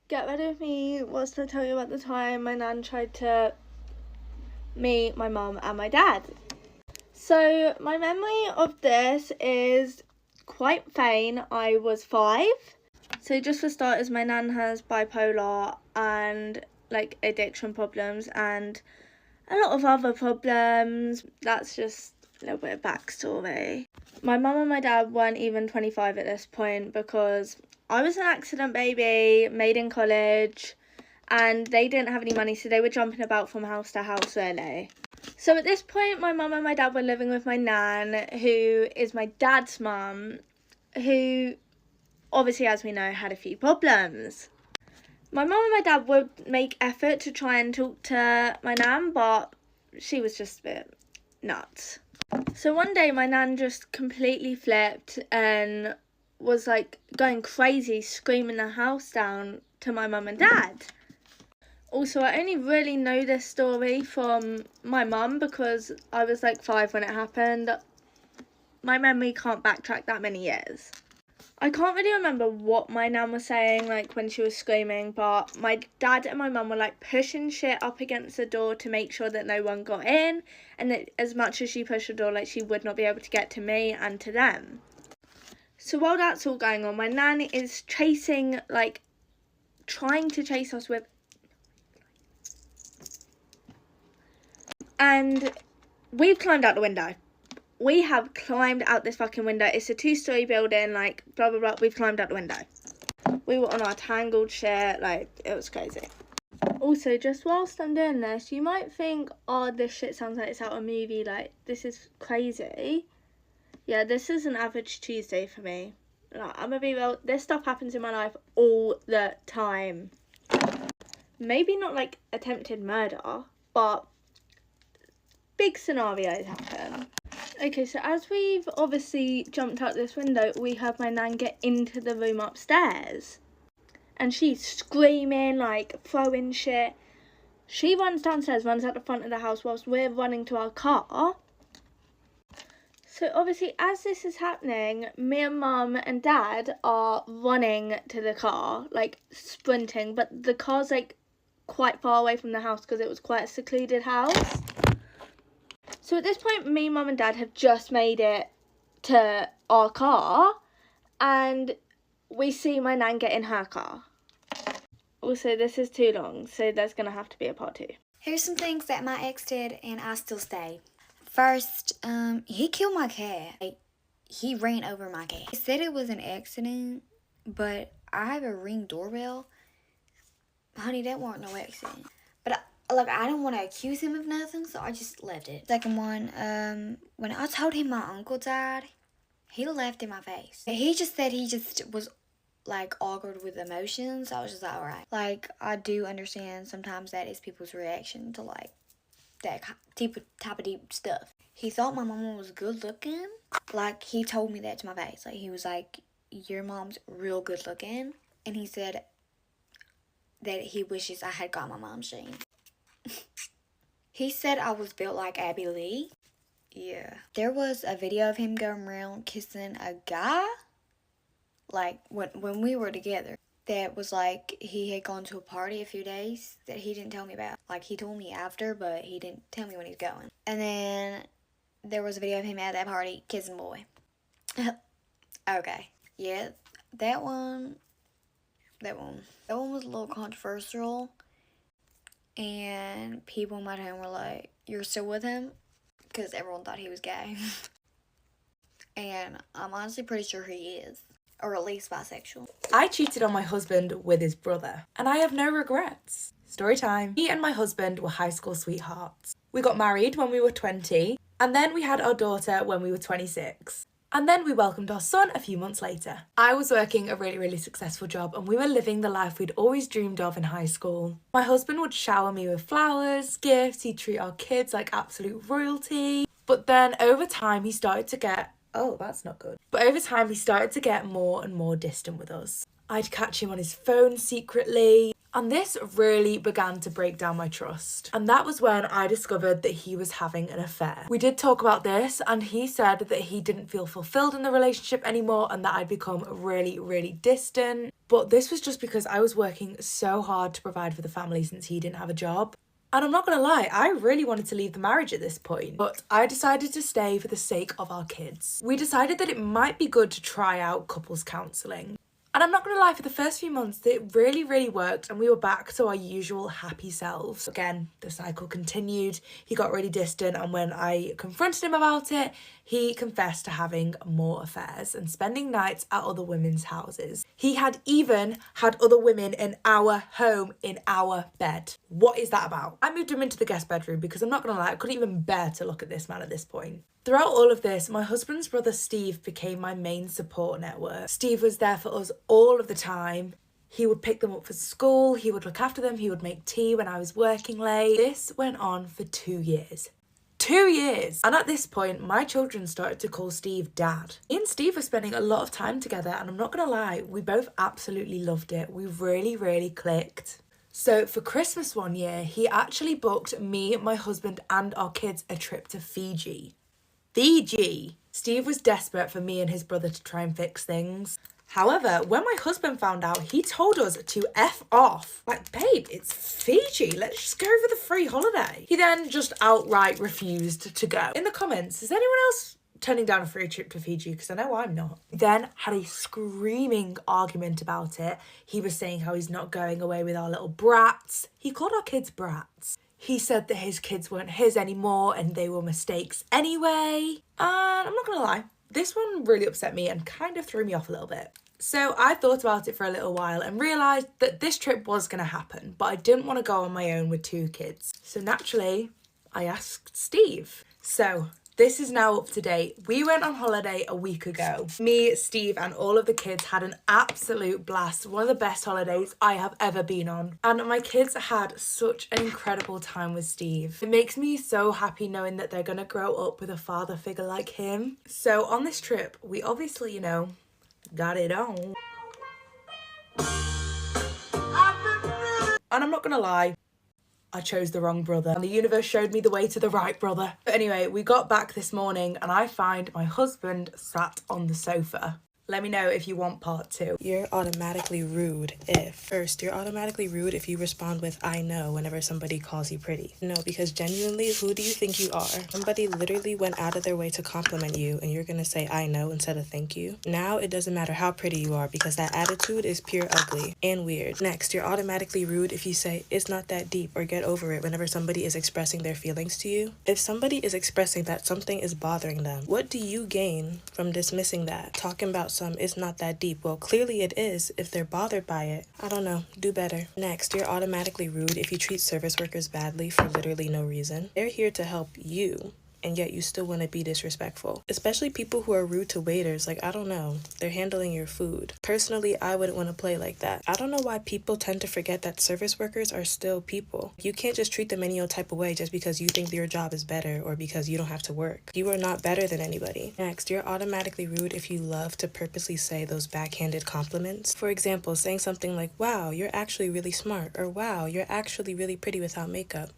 Get Ready With Me was to tell you about the time my nan tried to meet my mum and my dad. So my memory of this is quite faint. I was 5. So just for starters, my nan has bipolar and like addiction problems and a lot of other problems. That's just a little bit of backstory. My mum and my dad weren't even 25 at this point because I was an accident baby made in college and they didn't have any money, so they were jumping about from house to house really. So at this point my mum and my dad were living with my nan, who is my dad's mum, who obviously, as we know, had a few problems. My mum and my dad would make effort to try and talk to my nan, but she was just a bit nuts. So one day my nan just completely flipped and was like going crazy, screaming the house down to my mum and dad. Also, I only really know this story from my mum because I was like 5 when it happened. My memory can't backtrack that many years. I can't really remember what my nan was saying like when she was screaming, but my dad and my mum were like pushing shit up against the door to make sure that no one got in, and that as much as she pushed the door, like she would not be able to get to me and to them. So while that's all going on, my nan is chasing, like trying to chase us with, and we've climbed out the window. We have climbed out this fucking window. It's a 2-story building, like, blah, blah, blah. We've climbed out the window. We were on our tangled shit, like, it was crazy. Also, just whilst I'm doing this, you might think, oh, this shit sounds like it's out of a movie, like, this is crazy. Yeah, this is an average Tuesday for me. Like, I'm gonna be real, this stuff happens in my life all the time. Maybe not, like, attempted murder, but big scenarios happen. Okay, so as we've obviously jumped out this window, we have my nan get into the room upstairs. And she's screaming, like, throwing shit. She runs downstairs, runs out the front of the house whilst we're running to our car. So obviously, as this is happening, me and mum and dad are running to the car, like, sprinting. But the car's, like, quite far away from the house because it was quite a secluded house. So at this point, me, mum and dad have just made it to our car and we see my nan get in her car. Also, this is too long, so there's going to have to be a part 2. Here's some things that my ex did and I still stay. First, he killed my cat. Like, he ran over my cat. He said it was an accident, but I have a Ring doorbell. Honey, that weren't no accident. But I didn't want to accuse him of nothing, so I just left it. Second one, when I told him my uncle died, he laughed in my face. He just said he just was, like, awkward with emotions. I was just like, alright. Like, I do understand sometimes that is people's reaction to, like, that type of deep stuff. He thought my mama was good looking. Like, he told me that to my face. Like, he was like, your mom's real good looking. And he said that he wishes I had got my mom's gene. He said I was built like Abby Lee. Yeah. There was a video of him going around kissing a guy, like, when we were together. That was like, he had gone to a party a few days that he didn't tell me about. Like, he told me after, but he didn't tell me when he was going. And then there was a video of him at that party kissing a boy. Okay. Yeah, that one was a little controversial. And people in my town were like, you're still with him? Because everyone thought he was gay. And I'm honestly pretty sure he is. Or at least bisexual. I cheated on my husband with his brother, and I have no regrets. Story time. Me and my husband were high school sweethearts. We got married when we were 20, and then we had our daughter when we were 26. And then we welcomed our son a few months later. I was working a really successful job and we were living the life we'd always dreamed of in high school. My husband would shower me with flowers, gifts, he'd treat our kids like absolute royalty. But then over time he started to get, more and more distant with us. I'd catch him on his phone secretly. And this really began to break down my trust. And that was when I discovered that he was having an affair. We did talk about this, and he said that he didn't feel fulfilled in the relationship anymore and that I'd become really, really distant. But this was just because I was working so hard to provide for the family since he didn't have a job. And I'm not gonna lie, I really wanted to leave the marriage at this point, but I decided to stay for the sake of our kids. We decided that it might be good to try out couples counselling. And I'm not gonna lie, for the first few months, it really, really worked, and we were back to our usual happy selves. Again, the cycle continued. He got really distant, and when I confronted him about it, he confessed to having more affairs and spending nights at other women's houses. He had even had other women in our home, in our bed. What is that about? I moved him into the guest bedroom because I'm not gonna lie, I couldn't even bear to look at this man at this point. Throughout all of this, my husband's brother Steve became my main support network. Steve was there for us all of the time. He would pick them up for school, he would look after them, he would make tea when I was working late. This went on for 2 years. 2 years! And at this point, my children started to call Steve Dad. Me and Steve were spending a lot of time together, and I'm not gonna lie, we both absolutely loved it. We really, really clicked. So for Christmas one year, he actually booked me, my husband, and our kids a trip to Fiji. Fiji! Steve was desperate for me and his brother to try and fix things. However, when my husband found out, he told us to F off. Like, babe, it's Fiji. Let's just go for the free holiday. He then just outright refused to go. In the comments, is anyone else turning down a free trip to Fiji? Because I know I'm not. Then had a screaming argument about it. He was saying how he's not going away with our little brats. He called our kids brats. He said that his kids weren't his anymore and they were mistakes anyway. And I'm not gonna lie, this one really upset me and kind of threw me off a little bit. So I thought about it for a little while and realised that this trip was going to happen, but I didn't want to go on my own with 2 kids. So naturally, I asked Steve. So this is now up to date. We went on holiday a week ago. Me, Steve, and all of the kids had an absolute blast. One of the best holidays I have ever been on. And my kids had such an incredible time with Steve. It makes me so happy knowing that they're gonna grow up with a father figure like him. So on this trip, we obviously, got it on. And I'm not gonna lie, I chose the wrong brother and the universe showed me the way to the right brother. But anyway, we got back this morning and I find my husband sat on the sofa. Let me know if you want part 2. You're automatically rude you're automatically rude if you respond with I know whenever somebody calls you pretty. No, because genuinely, who do you think you are? Somebody literally went out of their way to compliment you and you're gonna say I know instead of thank you. Now it doesn't matter how pretty you are because that attitude is pure ugly and weird. Next, you're automatically rude if you say it's not that deep or get over it whenever somebody is expressing their feelings to you. If somebody is expressing that something is bothering them, what do you gain from dismissing that? Talking about it's not that deep. Well, clearly it is if they're bothered by it. I don't know. Do better. Next, you're automatically rude if you treat service workers badly for literally no reason. They're here to help you, and yet you still want to be disrespectful. Especially people who are rude to waiters. Like, I don't know. They're handling your food. Personally, I wouldn't want to play like that. I don't know why people tend to forget that service workers are still people. You can't just treat them any old type of way just because you think your job is better or because you don't have to work. You are not better than anybody. Next, you're automatically rude if you love to purposely say those backhanded compliments. For example, saying something like, wow, you're actually really smart, or wow, you're actually really pretty without makeup.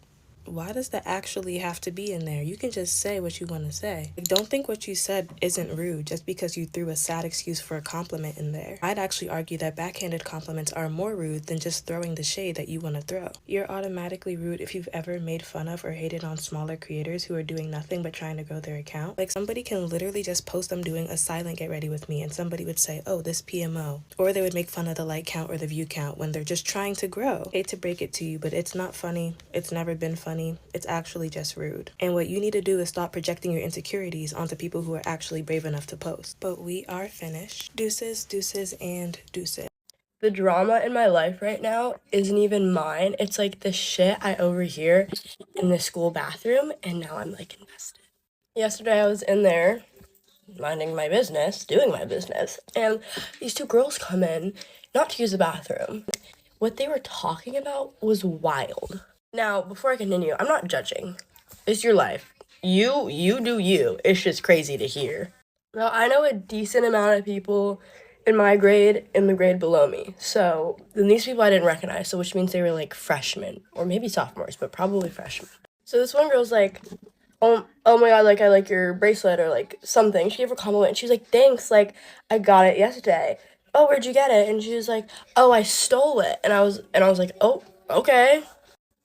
Why does that actually have to be in there? You can just say what you want to say. Like, don't think what you said isn't rude just because you threw a sad excuse for a compliment in there. I'd actually argue that backhanded compliments are more rude than just throwing the shade that you want to throw. You're automatically rude if you've ever made fun of or hated on smaller creators who are doing nothing but trying to grow their account. Like, somebody can literally just post them doing a silent get ready with me and somebody would say, oh, this PMO. Or they would make fun of the like count or the view count when they're just trying to grow. Hate to break it to you, but it's not funny. It's never been funny. It's actually just rude. And what you need to do is stop projecting your insecurities onto people who are actually brave enough to post. But we are finished. Deuces, deuces, and deuces. The drama in my life right now isn't even mine. It's like the shit I overhear in the school bathroom, and now I'm like invested. Yesterday I was in there minding my business, doing my business, and these 2 girls come in, not to use the bathroom. What they were talking about was wild. Now, before I continue, I'm not judging. It's your life. You do you. It's just crazy to hear. Now, I know a decent amount of people in my grade, in the grade below me. So then these people I didn't recognize, so which means they were like freshmen or maybe sophomores, but probably freshmen. So this one girl's like, oh my god, like I like your bracelet or like something. She gave her a compliment and she's like, thanks, like I got it yesterday. Oh, where'd you get it? And she was like, oh, I stole it. And I was like, oh, okay.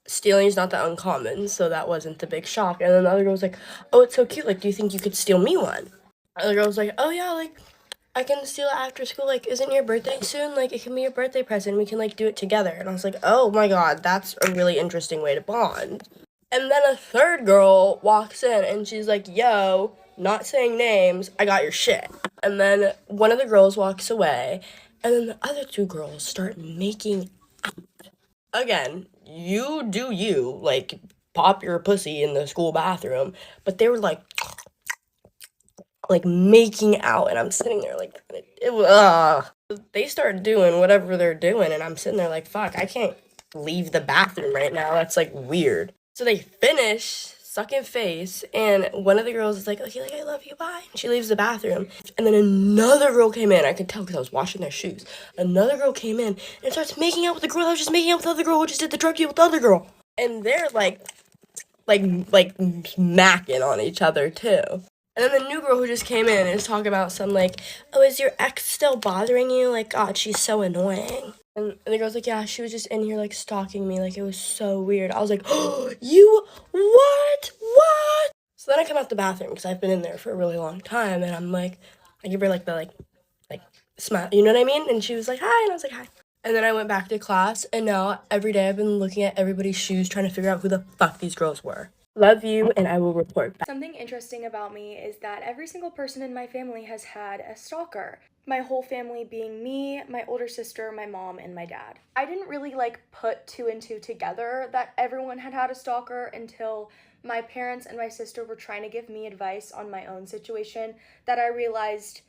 Stealing is not that uncommon, so that wasn't the big shock. And then the other girl was like, oh, it's so cute, like do you think you could steal me one? The other girl was like, oh yeah, like I can steal it after school, like isn't your birthday soon? Like it can be your birthday present, we can like do it together. And I was like, oh my god, that's a really interesting way to bond. And then a third girl walks in and she's like, yo, not saying names, I got your shit. And then one of the girls walks away and then the other two girls start making out. Again, you do you, like pop your pussy in the school bathroom, but they were like making out and I'm sitting there like they start doing whatever they're doing and I'm sitting there like fuck, I can't leave the bathroom right now, that's like weird. So they finish sucking face and one of the girls is like, okay, like I love you, bye, and she leaves the bathroom. And then another girl came in, I could tell because I was washing their shoes. Another girl came in and starts making out with the girl that was just making out with the other girl who just did the drug deal with the other girl. And they're like smacking on each other too. And then the new girl who just came in is talking about some like, oh, is your ex still bothering you? Like, God, she's so annoying. And the girl's like, yeah, she was just in here like stalking me. Like, it was so weird. I was like, oh, you, what? So then I come out the bathroom because I've been in there for a really long time. And I'm like, I give her like the like smile, you know what I mean? And she was like, hi. And I was like, hi. And then I went back to class. And now every day I've been looking at everybody's shoes trying to figure out who the fuck these girls were. Love you, and I will report back. Something interesting about me is that every single person in my family has had a stalker. My whole family being me, my older sister, my mom, and my dad. I didn't really put two and two together that everyone had had a stalker until my parents and my sister were trying to give me advice on my own situation that I realized,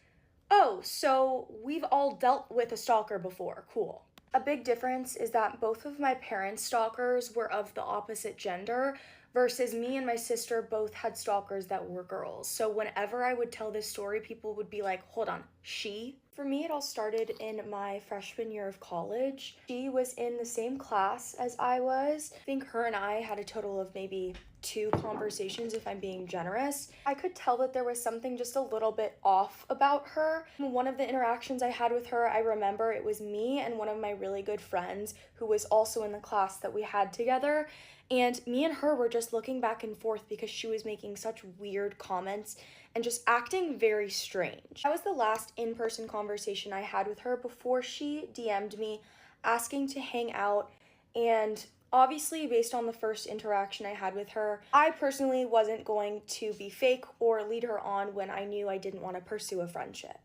oh, so we've all dealt with a stalker before, cool. A big difference is that both of my parents' stalkers were of the opposite gender, versus me and my sister both had stalkers that were girls. So whenever I would tell this story, people would be like, hold on, she? For me, it all started in my freshman year of college. She was in the same class as I was. I think her and I had a total of maybe 2 conversations, if I'm being generous. I could tell that there was something just a little bit off about her. One of the interactions I had with her, I remember it was me and one of my really good friends who was also in the class that we had together. And me and her were just looking back and forth because she was making such weird comments and just acting very strange. That was the last in-person conversation I had with her before she DM'd me asking to hang out. And obviously, based on the first interaction I had with her, I personally wasn't going to be fake or lead her on when I knew I didn't want to pursue a friendship.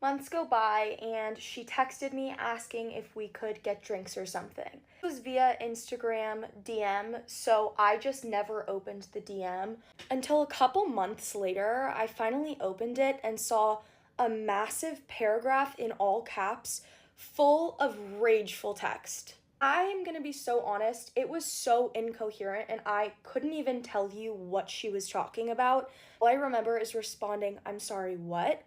Months go by and she texted me asking if we could get drinks or something. It was via Instagram DM, so I just never opened the DM until a couple months later. I finally opened it and saw a massive paragraph in all caps full of rageful text. I am gonna be so honest, it was so incoherent and I couldn't even tell you what she was talking about. All I remember is responding, "I'm sorry, what?" ?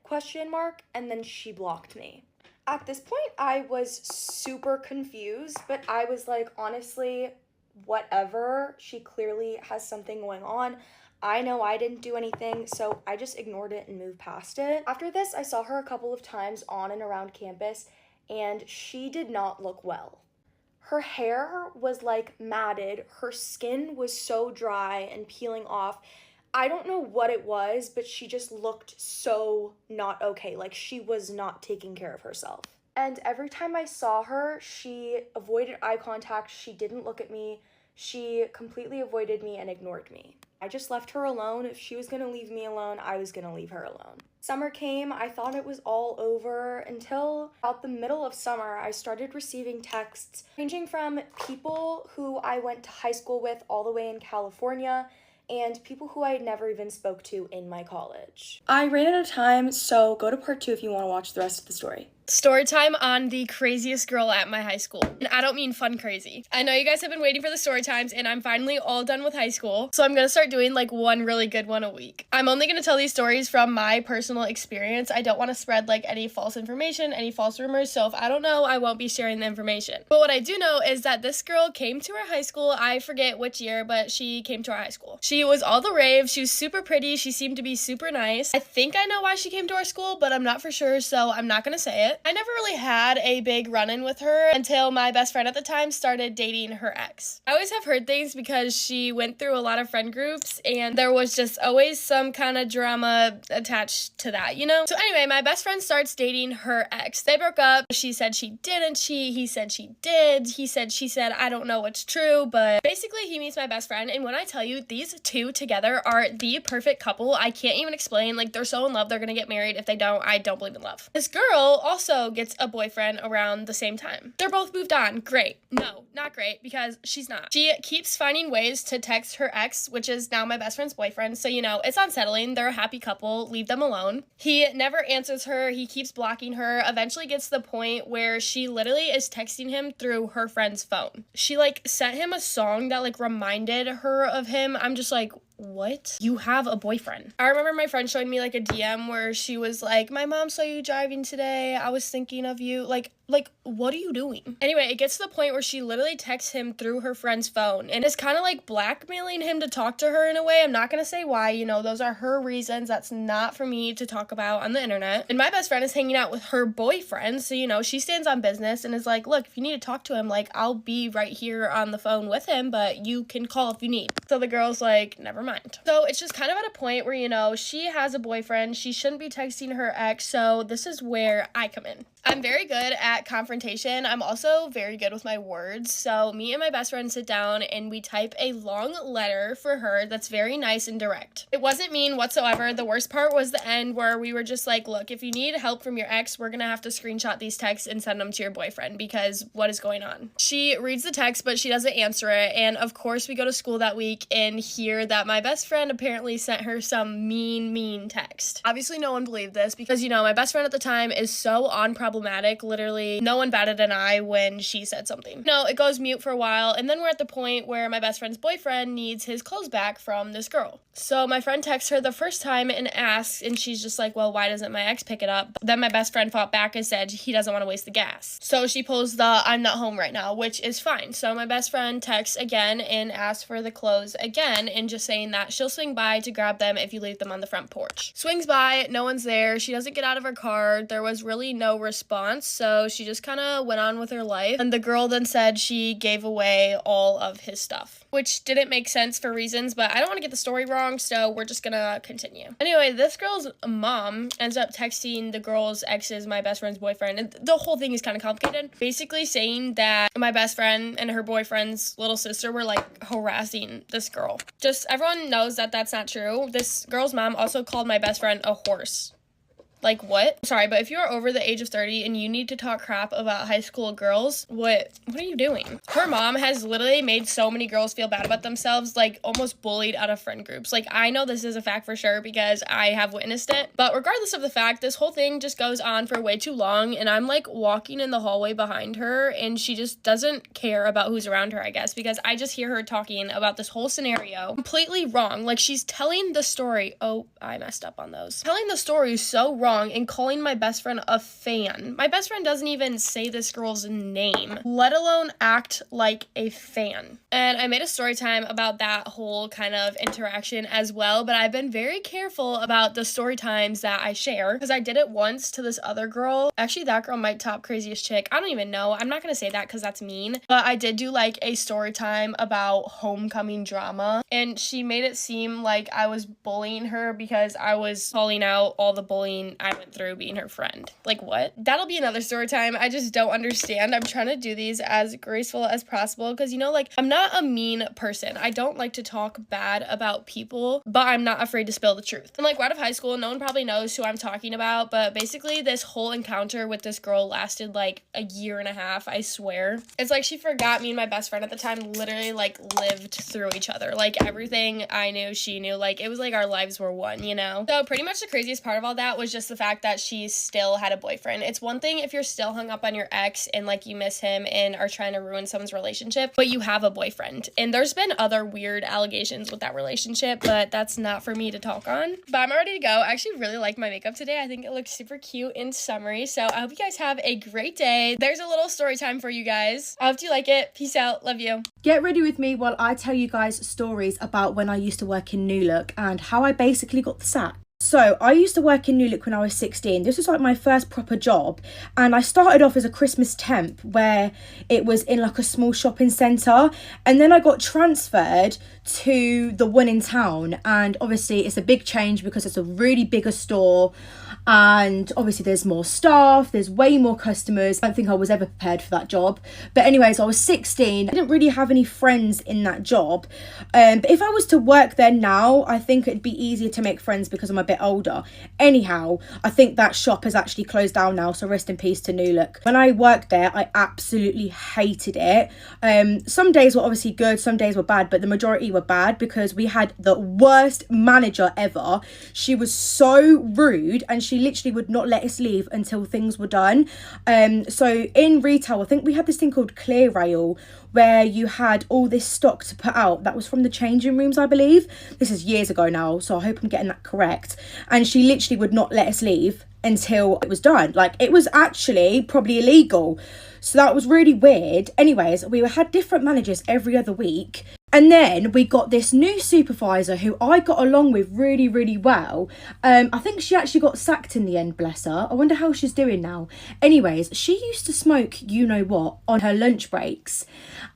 And then she blocked me. At this point, I was super confused, but I was like, honestly, whatever. She clearly has something going on. I know I didn't do anything, so I just ignored it and moved past it. After this, I saw her a couple of times on and around campus, and she did not look well. Her hair was matted, her skin was so dry and peeling off. I don't know what it was, but she just looked so not okay, she was not taking care of herself. And every time I saw her, she avoided eye contact, she didn't look at me, she completely avoided me and ignored me. I just left her alone. If she was gonna leave me alone, I was gonna leave her alone. Summer came, I thought it was all over until about the middle of summer, I started receiving texts ranging from people who I went to high school with all the way in California and people who I never even spoke to in my college. I ran out of time, so go to part 2 if you want to watch the rest of the story. Story time on the craziest girl at my high school. And I don't mean fun crazy. I know you guys have been waiting for the story times, and I'm finally all done with high school. So I'm gonna start doing like one really good one a week. I'm only gonna tell these stories from my personal experience. I don't want to spread like any false information, any false rumors. So if I don't know, I won't be sharing the information. But what I do know is that this girl came to our high school. I forget which year, but she came to our high school. She was all the rave. She was super pretty. She seemed to be super nice. I think I know why she came to our school, but I'm not for sure, so I'm not gonna say it. I never really had a big run-in with her until my best friend at the time started dating her ex. I always have heard things because she went through a lot of friend groups and there was just always some kind of drama attached to that, you know? So anyway, my best friend starts dating her ex. They broke up. She said she didn't cheat. He said she did. She said, I don't know what's true, but basically he meets my best friend, and when I tell you these two together are the perfect couple, I can't even explain. Like, they're so in love, they're gonna get married. If they don't, I don't believe in love. This girl also gets a boyfriend around the same time. They're both moved on. Great. No, not great, because she's not. She keeps finding ways to text her ex, which is now my best friend's boyfriend, so you know, it's unsettling. They're a happy couple. Leave them alone. He never answers her. He keeps blocking her. Eventually gets to the point where she literally is texting him through her friend's phone. She like sent him a song that like reminded her of him. I'm just like, what? You have a boyfriend. I remember my friend showing me like a DM where she was like, my mom saw you driving today. I was thinking of you. Like, what are you doing? Anyway, it gets to the point where she literally texts him through her friend's phone and is kind of like blackmailing him to talk to her in a way. I'm not going to say why, you know, those are her reasons. That's not for me to talk about on the internet. And my best friend is hanging out with her boyfriend. So, you know, she stands on business and is like, look, if you need to talk to him, like, I'll be right here on the phone with him, but you can call if you need. So the girl's like, never mind. So it's just kind of at a point where, you know, she has a boyfriend. She shouldn't be texting her ex. So this is where I come in. I'm very good at confrontation. I'm also very good with my words. So me and my best friend sit down and we type a long letter for her that's very nice and direct. It wasn't mean whatsoever. The worst part was the end where we were just like, look, if you need help from your ex, we're gonna have to screenshot these texts and send them to your boyfriend because what is going on? She reads the text, but she doesn't answer it. And of course we go to school that week and hear that my best friend apparently sent her some mean text. Obviously no one believed this because, you know, my best friend at the time is so problematic. Literally no one batted an eye when she said something. No, it goes mute for a while, and then we're at the point where my best friend's boyfriend needs his clothes back from this girl. So my friend texts her the first time and asks, and she's just like, well, why doesn't my ex pick it up? Then my best friend fought back and said he doesn't want to waste the gas. So she pulls the I'm not home right now, which is fine. So my best friend texts again and asks for the clothes again, and just saying that she'll swing by to grab them if you leave them on the front porch. Swings by, no one's there. She doesn't get out of her car. There was really no response, so she just kind of went on with her life. And the girl then said she gave away all of his stuff, which didn't make sense for reasons, but I don't want to get the story wrong, so we're just gonna continue. Anyway, this girl's mom ends up texting the girl's ex's, my best friend's boyfriend, and the whole thing is kind of complicated. Basically saying that my best friend and her boyfriend's little sister were like harassing this girl. Just everyone knows that that's not true. This girl's mom also called my best friend a horse. Like, what? Sorry, but if you are over the age of 30 and you need to talk crap about high school girls, what are you doing? Her mom has literally made so many girls feel bad about themselves, like almost bullied out of friend groups. Like, I know this is a fact for sure because I have witnessed it. But regardless of the fact, this whole thing just goes on for way too long, and I'm like walking in the hallway behind her and she just doesn't care about who's around her, I guess, because I just hear her talking about this whole scenario completely wrong. Like, she's telling the story. Oh, I messed up on those. Telling the story so wrong and calling my best friend a fan. My best friend doesn't even say this girl's name, let alone act like a fan. And I made a story time about that whole kind of interaction as well, but I've been very careful about the story times that I share because I did it once to this other girl. Actually, that girl might top craziest chick. I don't even know. I'm not gonna say that because that's mean, but I did do like a story time about homecoming drama, and she made it seem like I was bullying her because I was calling out all the bullying I went through being her friend. Like, what? That'll be another story time. I just don't understand. I'm trying to do these as graceful as possible because, you know, like, I'm not a mean person. I don't like to talk bad about people, but I'm not afraid to spill the truth. And like, right out of high school, no one probably knows who I'm talking about, but basically this whole encounter with this girl lasted like a year and a half, I swear. It's like she forgot me and my best friend at the time literally like lived through each other. Like, everything I knew, she knew. Like, it was like our lives were one, you know? So pretty much the craziest part of all that was just the fact that she still had a boyfriend. It's one thing if you're still hung up on your ex and like you miss him and are trying to ruin someone's relationship, but you have a boyfriend. And there's been other weird allegations with that relationship, but that's not for me to talk on. But I'm ready to go. I actually really like my makeup today. I think it looks super cute and summery. So I hope you guys have a great day. There's a little story time for you guys. I hope you like it. Peace out. Love you. Get ready with me while I tell you guys stories about when I used to work in New Look and how I basically got the sack. So I used to work in New Look when I was 16. This was like my first proper job, and I started off as a Christmas temp where it was in like a small shopping centre, and then I got transferred to the one in town, and obviously it's a big change because it's a really bigger store, and obviously there's more staff, there's way more customers. I don't think I was ever prepared for that job. But anyways, I was 16. I didn't really have any friends in that job, but if I was to work there now, I think it'd be easier to make friends because I'm a bit older. Anyhow, I think that shop has actually closed down now, so rest in peace to New Look. When I worked there, I absolutely hated it. Some days were obviously good, some days were bad, but the majority were bad because we had the worst manager ever. She was so rude and she literally would not let us leave until things were done. So in retail, I think we had this thing called clear rail where you had all this stock to put out that was from the changing rooms, I believe. This is years ago now, so I hope I'm getting that correct. And she literally would not let us leave until it was done. Like, it was actually probably illegal. So that was really weird. Anyways, we had different managers every other week. And then we got this new supervisor who I got along with really, really well. I think she actually got sacked in the end, bless her. I wonder how she's doing now. Anyways, she used to smoke you-know-what on her lunch breaks.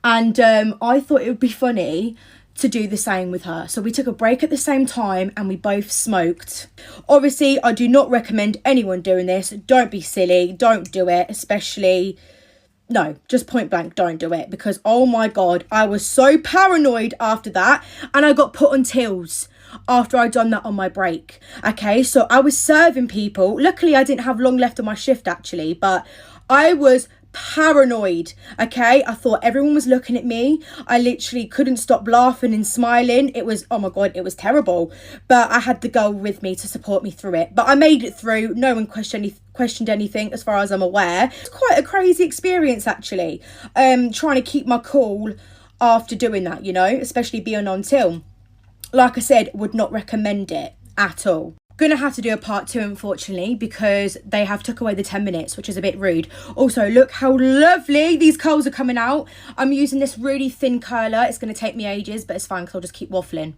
And I thought it would be funny to do the same with her. So we took a break at the same time and we both smoked. Obviously, I do not recommend anyone doing this. Don't be silly. Don't do it, especially... No, just point blank, don't do it, because oh my god, I was so paranoid after that, and I got put on tills after I'd done that on my break. Okay, so I was serving people. Luckily I didn't have long left on my shift actually, but I was paranoid. Okay, I thought everyone was looking at me. I literally couldn't stop laughing and smiling. It was, oh my god, it was terrible. But I had the girl with me to support me through it. But I made it through. No one questioned anything as far as I'm aware. It's quite a crazy experience actually, trying to keep my cool after doing that, you know, especially being on till. Like I said, would not recommend it at all. Gonna have to do a part 2 unfortunately because they have took away the 10 minutes, which is a bit rude. Also, look how lovely these curls are coming out. I'm using this really thin curler. It's gonna take me ages, but it's fine because I'll just keep waffling.